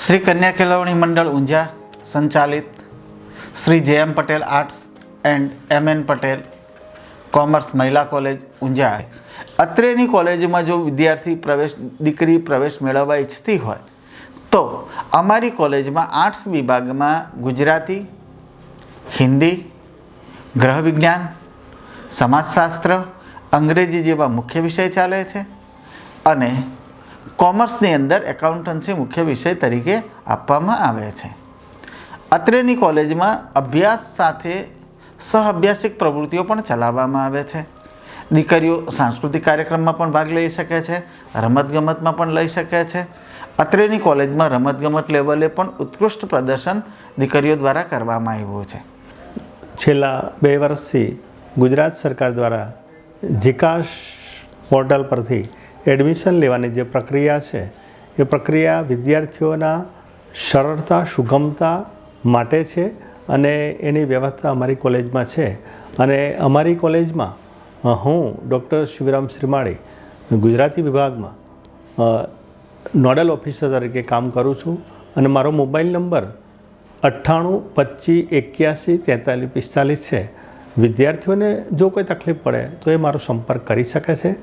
श्री कन्या केळवणी मंडल ऊंझा संचालित Shri J.M.. Patel arts and M.N. Patel commerce महिला कॉलेज ऊंझा અત્રેની કોલેજમાં જો વિદ્યાર્થી દીકરી પ્રવેશ મેળવવા ઈચ્છતી હોય તો અમારી કોલેજમાં આર્ટ્સ વિભાગમાં ગુજરાતી, હિન્દી, ગ્રહ વિજ્ઞાન, સમાજશાસ્ત્ર, અંગ્રેજી જેવા મુખ્ય વિષય ચાલે છે અને કોમર્સની અંદર એકાઉન્ટન્સી મુખ્ય વિષય તરીકે આપવામાં આવે છે. અત્રેની કોલેજમાં અભ્યાસ સાથે સહઅભ્યાસિક પ્રવૃત્તિઓ પણ ચલાવવામાં આવે છે. દીકરીઓ સાંસ્કૃતિક કાર્યક્રમમાં પણ ભાગ લઈ શકે છે, રમતગમતમાં પણ લઈ શકે છે. અત્રેની કોલેજમાં રમતગમત લેવલે પણ ઉત્કૃષ્ટ પ્રદર્શન દીકરીઓ દ્વારા કરવામાં આવ્યું છે. છેલ્લા 2 વર્ષથી ગુજરાત સરકાર દ્વારા જીકાશ પોર્ટલ પરથી એડમિશન લેવાની જે પ્રક્રિયા છે એ પ્રક્રિયા વિદ્યાર્થીઓના સરળતા સુગમતા માટે છે અને એની વ્યવસ્થા અમારી કોલેજમાં છે. અને અમારી કોલેજમાં હું ડૉક્ટર શિવરામ શ્રીમાળી ગુજરાતી વિભાગમાં નોડલ ઓફિસર તરીકે કામ કરું છું અને મારો મોબાઈલ નંબર 98 25 81 43 45 છે. વિદ્યાર્થીઓને જો કોઈ તકલીફ પડે તો એ મારો સંપર્ક કરી શકે છે.